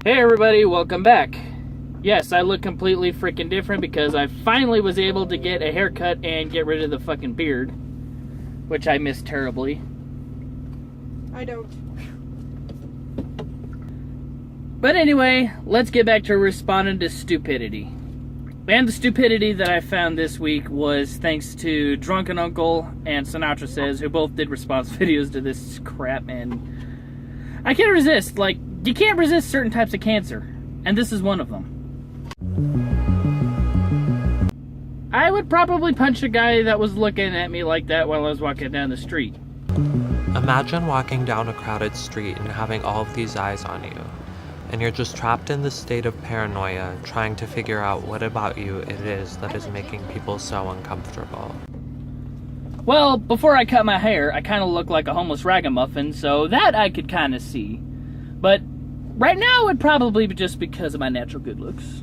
Hey everybody, welcome back. Yes, I look completely freaking different because I finally was able to get a haircut and get rid of the fucking beard, which I miss terribly. I don't. But anyway, let's get back to responding to stupidity. And the stupidity that I found this week was thanks to Drunken Uncle and Sinatra Says, who both did response videos to this crap, and I can't resist. Like, you can't resist certain types of cancer, and this is one of them. I would probably punch a guy that was looking at me like that while I was walking down the street. Imagine walking down a crowded street and having all of these eyes on you, and you're just trapped in this state of paranoia, trying to figure out what about you it is that is making people so uncomfortable. Well, before I cut my hair, I kind of look like a homeless ragamuffin, so that I could kind of see. But right now, it would probably be just because of my natural good looks.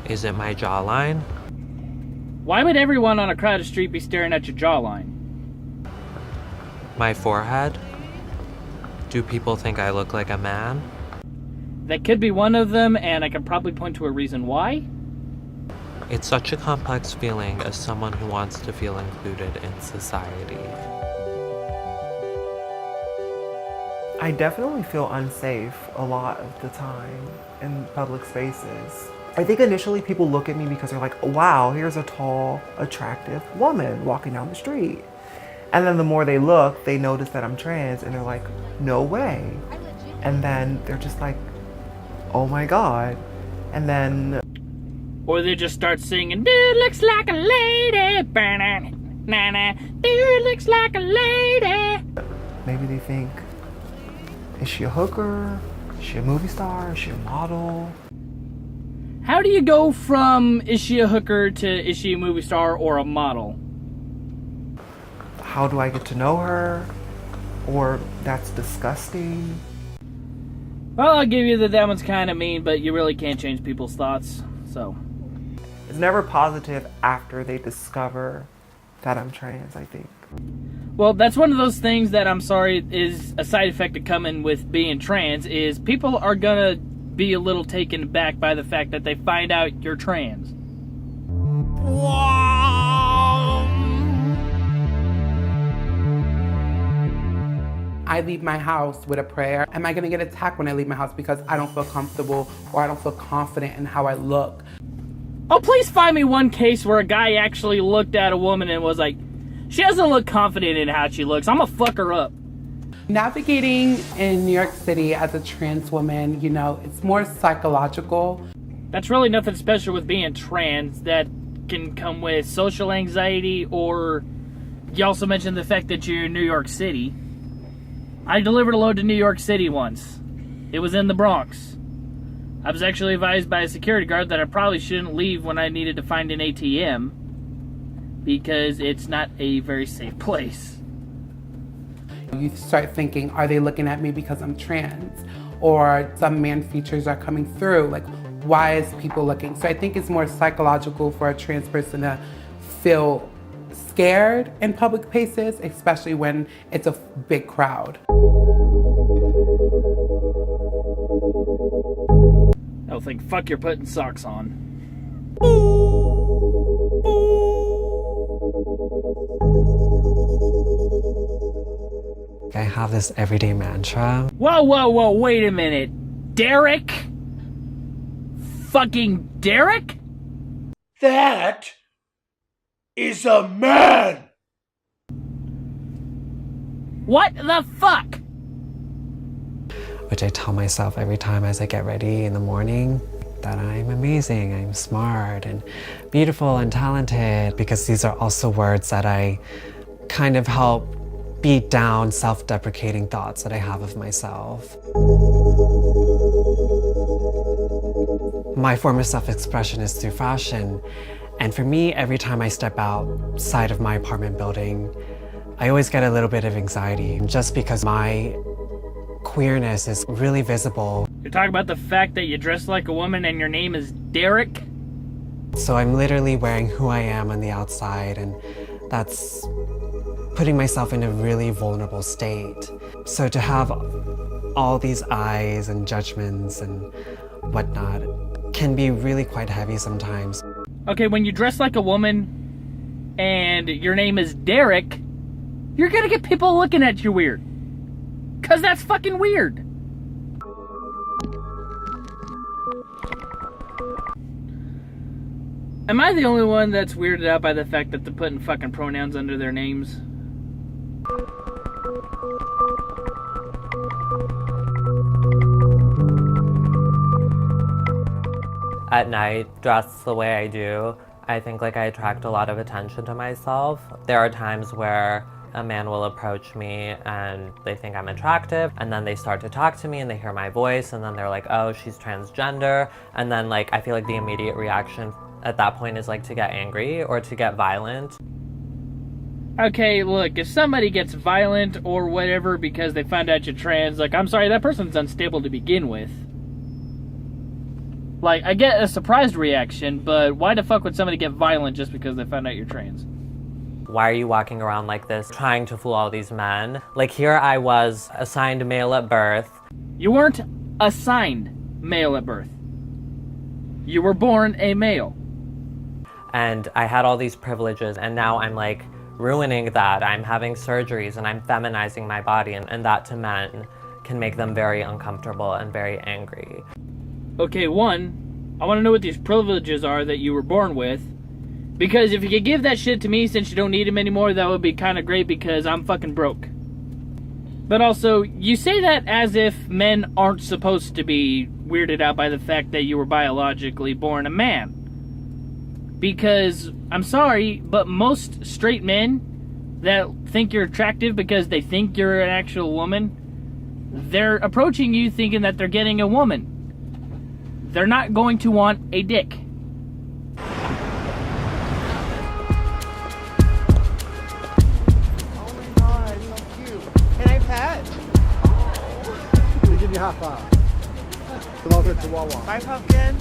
Is it my jawline? Why would everyone on a crowded street be staring at your jawline? My forehead? Do people think I look like a man? That could be one of them, and I could probably point to a reason why. It's such a complex feeling as someone who wants to feel included in society. I definitely feel unsafe a lot of the time in public spaces. I think initially people look at me because they're like, wow, here's a tall, attractive woman walking down the street. And then the more they look, they notice that I'm trans and they're like, no way. And then they're just like, oh my God. And then... Or they just start singing, dude looks like a lady, na-na, dude looks like a lady. Maybe they think, is she a hooker? Is she a movie star? Is she a model? How do you go from is she a hooker to is she a movie star or a model? How do I get to know her? Or that's disgusting. Well, I'll give you that one's kind of mean, but you really can't change people's thoughts, so. It's never positive after they discover that I'm trans, I think. Well, that's one of those things that I'm sorry is a side effect of coming with being trans, is people are gonna be a little taken aback by the fact that they find out you're trans. I leave my house with a prayer. Am I gonna get attacked when I leave my house because I don't feel comfortable or I don't feel confident in how I look? Oh, please find me one case where a guy actually looked at a woman and was like, she doesn't look confident in how she looks. I'm gonna fuck her up. Navigating in New York City as a trans woman, you know, it's more psychological. That's really nothing special with being trans. That can come with social anxiety, or you also mentioned the fact that you're in New York City. I delivered a load to New York City once. It was in the Bronx. I was actually advised by a security guard that I probably shouldn't leave when I needed to find an ATM because it's not a very safe place. You start thinking, are they looking at me because I'm trans? Or some man features are coming through, like why is people looking? So I think it's more psychological for a trans person to feel scared in public places, especially when it's a big crowd. They'll think, fuck, you're putting socks on. I have this everyday mantra. Whoa, wait a minute. Derek? Fucking Derek? That is a man! What the fuck? Which I tell myself every time as I get ready in the morning, that I'm amazing, I'm smart and beautiful and talented, because these are also words that I kind of help beat down self-deprecating thoughts that I have of myself. My form of self-expression is through fashion, and for me, every time I step outside of my apartment building, I always get a little bit of anxiety, just because my queerness is really visible. You're talking about the fact that you dress like a woman and your name is Derek? So I'm literally wearing who I am on the outside, and that's putting myself in a really vulnerable state. So to have all these eyes and judgments and whatnot can be really quite heavy sometimes. Okay, when you dress like a woman and your name is Derek, you're gonna get people looking at you weird. 'Cause that's fucking weird. Am I the only one that's weirded out by the fact that they're putting fucking pronouns under their names? At night, dressed the way I do, I think like I attract a lot of attention to myself. There are times where a man will approach me and they think I'm attractive, and then they start to talk to me and they hear my voice and then they're like, oh, she's transgender. And then like, I feel like the immediate reaction at that point is like to get angry or to get violent. Okay, look, if somebody gets violent or whatever because they found out you're trans, like, I'm sorry, that person's unstable to begin with. Like, I get a surprised reaction, but why the fuck would somebody get violent just because they found out you're trans? Why are you walking around like this, trying to fool all these men? Like, here I was, assigned male at birth. You weren't assigned male at birth. You were born a male. And I had all these privileges, and now I'm like ruining that. I'm having surgeries and I'm feminizing my body, and that to men can make them very uncomfortable and very angry. Okay, one, I want to know what these privileges are that you were born with. Because if you could give that shit to me since you don't need them anymore, that would be kind of great because I'm fucking broke. But also, you say that as if men aren't supposed to be weirded out by the fact that you were biologically born a man. Because, I'm sorry, but most straight men that think you're attractive because they think you're an actual woman, they're approaching you thinking that they're getting a woman. They're not going to want a dick. Oh my god, so cute. Can I pet? They give you high five. Come over to Wawa. Bye, pumpkin.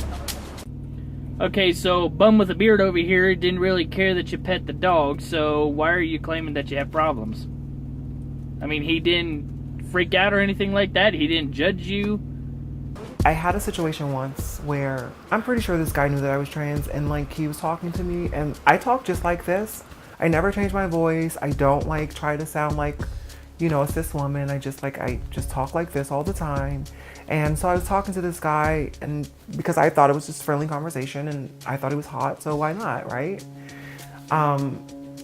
Okay, so bum with a beard over here didn't really care that you pet the dog, so why are you claiming that you have problems? I mean, he didn't freak out or anything like that. He didn't judge you. I had a situation once where I'm pretty sure this guy knew that I was trans, and like he was talking to me and I talk just like this. I never change my voice. I don't like try to sound like, you know, a cis woman. I just talk like this all the time. And so I was talking to this guy, and because I thought it was just friendly conversation and I thought he was hot, so why not, right?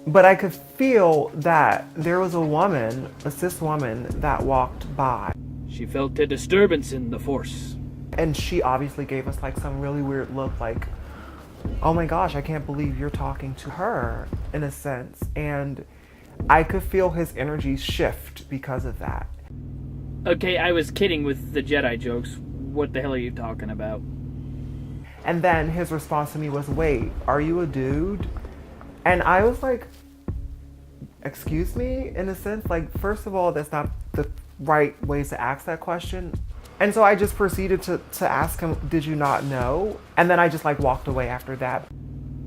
But I could feel that there was a woman, a cis woman, that walked by. She felt a disturbance in the force. And she obviously gave us like some really weird look, like, oh my gosh, I can't believe you're talking to her, in a sense. And I could feel his energy shift because of that. Okay, I was kidding with the Jedi jokes. What the hell are you talking about? And then his response to me was, wait, are you a dude? And I was like, excuse me, in a sense. Like, first of all, that's not the right ways to ask that question. And so I just proceeded to ask him, did you not know? And then I just like walked away after that.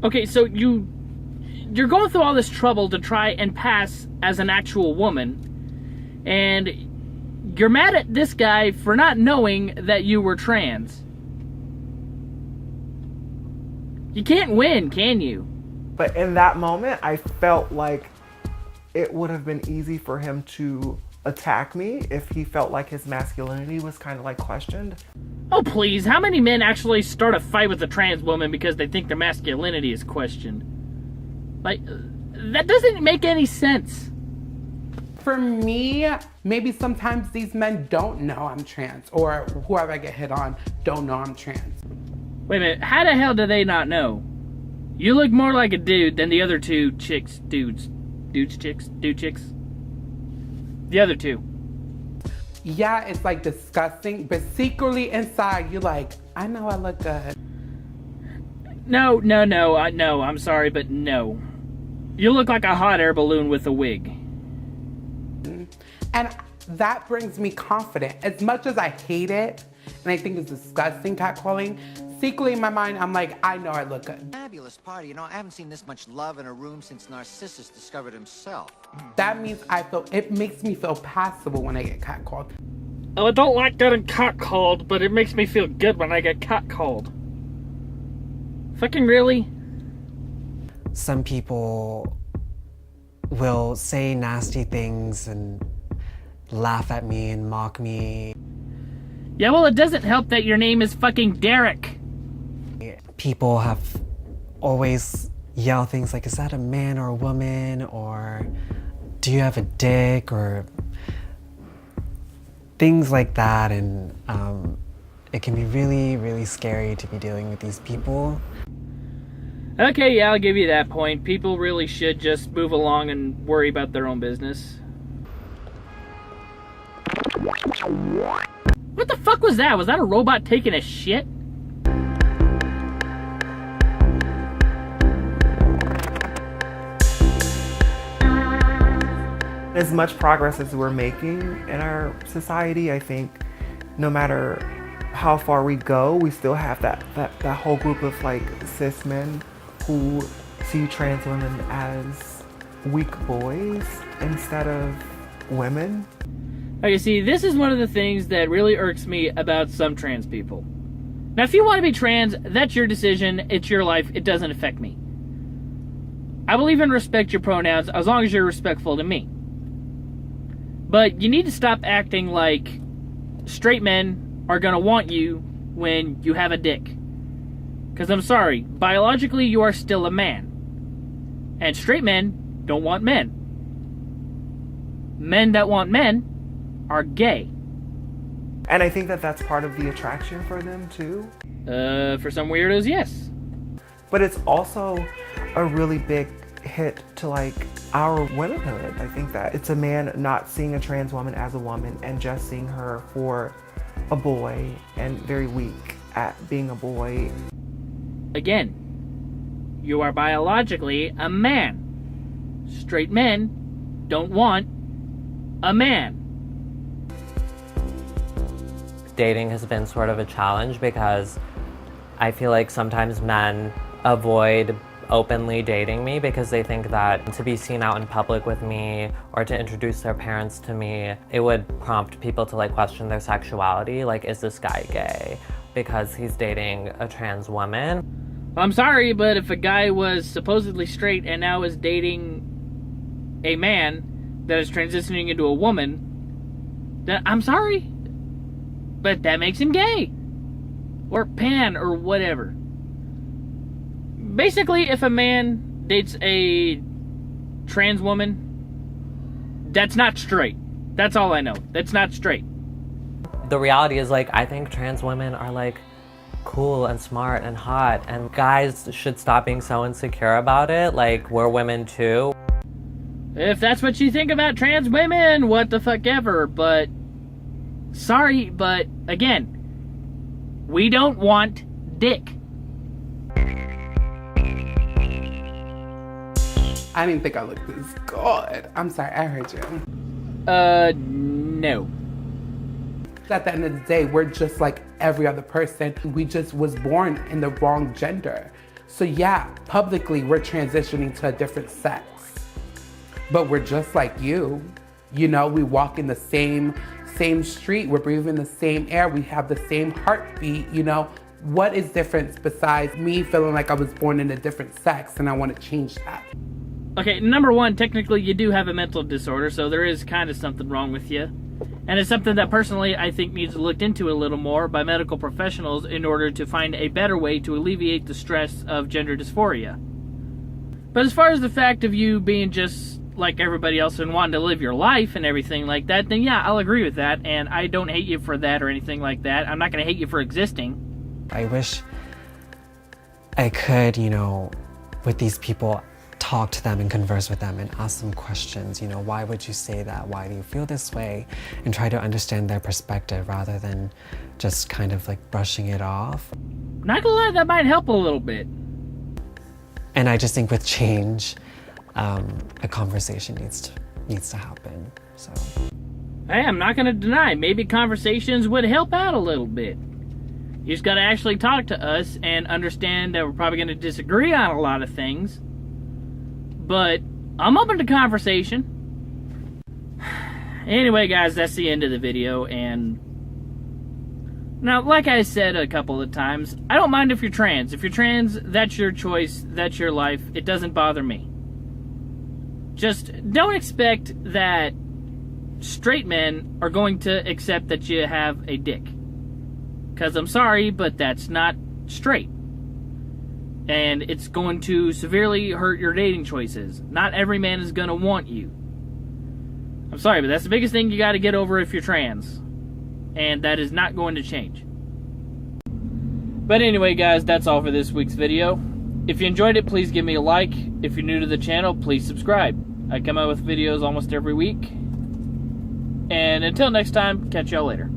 Okay, so you're going through all this trouble to try and pass as an actual woman, and you're mad at this guy for not knowing that you were trans. You can't win, can you? But in that moment, I felt like it would have been easy for him to attack me if he felt like his masculinity was kind of like questioned. Oh please, how many men actually start a fight with a trans woman because they think their masculinity is questioned? Like, that doesn't make any sense. For me, maybe sometimes these men don't know I'm trans, or whoever I get hit on don't know I'm trans. Wait a minute, how the hell do they not know? You look more like a dude than the other two chicks, dude chicks? The other two. Yeah, it's like disgusting, but secretly inside, you're like, I know I look good. No, I'm sorry, but no. You look like a hot air balloon with a wig. And that brings me confidence. As much as I hate it, and I think it's disgusting catcalling, secretly in my mind, I'm like, I know I look good. Fabulous party. You know, I haven't seen this much love in a room since Narcissus discovered himself. That means it makes me feel passable when I get catcalled. Oh, I don't like getting catcalled, but it makes me feel good when I get catcalled. Fucking really? Some people will say nasty things and laugh at me and mock me. Yeah, well, it doesn't help that your name is fucking Derek. People have always yelled things like, is that a man or a woman? Or do you have a dick? Or things like that. And it can be really, really scary to be dealing with these people. Okay, yeah, I'll give you that point. People really should just move along and worry about their own business. What the fuck was that? Was that a robot taking a shit? As much progress as we're making in our society, I think no matter how far we go, we still have that whole group of like cis men who see trans women as weak boys instead of women. Okay, see, this is one of the things that really irks me about some trans people. Now, if you want to be trans, that's your decision, it's your life, it doesn't affect me. I will even respect your pronouns as long as you're respectful to me. But you need to stop acting like straight men are gonna want you when you have a dick. Because I'm sorry, biologically you are still a man. And straight men don't want men. Men that want men are gay. And I think that that's part of the attraction for them too. For some weirdos, yes. But it's also a really big hit to like our womanhood. I think that it's a man not seeing a trans woman as a woman and just seeing her for a boy and very weak at being a boy. Again, you are biologically a man. Straight men don't want a man. Dating has been sort of a challenge because I feel like sometimes men avoid openly dating me because they think that to be seen out in public with me or to introduce their parents to me, it would prompt people to like question their sexuality. Like, is this guy gay because he's dating a trans woman? I'm sorry, but if a guy was supposedly straight and now is dating a man that is transitioning into a woman, then I'm sorry, but that makes him gay. Or pan or whatever. Basically, if a man dates a trans woman, that's not straight. That's all I know. That's not straight. The reality is, like, I think trans women are, like, cool and smart and hot, and guys should stop being so insecure about it. Like, we're women too. If that's what you think about trans women, what the fuck ever, but sorry, but again, we don't want dick. I didn't think I looked this good. I'm sorry, I heard you. No. At the end of the day, we're just like every other person. We just was born in the wrong gender. So yeah, publicly we're transitioning to a different sex. But we're just like you. You know, we walk in the same street, we're breathing the same air, we have the same heartbeat, you know. What is different besides me feeling like I was born in a different sex and I want to change that? Okay, number one, technically you do have a mental disorder, so there is kind of something wrong with you. And it's something that personally I think needs looked into a little more by medical professionals in order to find a better way to alleviate the stress of gender dysphoria. But as far as the fact of you being just like everybody else and wanting to live your life and everything like that, then yeah, I'll agree with that, and I don't hate you for that or anything like that. I'm not going to hate you for existing. I wish I could, you know, with these people, talk to them and converse with them and ask them questions. You know, why would you say that? Why do you feel this way? And try to understand their perspective rather than just kind of like brushing it off. Not gonna lie, that might help a little bit. And I just think with change, a conversation needs to happen. So, Hey, I'm not gonna deny, maybe conversations would help out a little bit. You just gotta actually talk to us and understand that we're probably gonna disagree on a lot of things. But I'm open to conversation. Anyway, guys, that's the end of the video. And now, like I said a couple of times, I don't mind if you're trans. If you're trans, that's your choice, that's your life. It doesn't bother me. Just don't expect that straight men are going to accept that you have a dick. Because I'm sorry, but that's not straight. And it's going to severely hurt your dating choices. Not every man is going to want you. I'm sorry, but that's the biggest thing you got to get over if you're trans. And that is not going to change. But anyway, guys, that's all for this week's video. If you enjoyed it, please give me a like. If you're new to the channel, please subscribe. I come out with videos almost every week. And until next time, catch y'all later.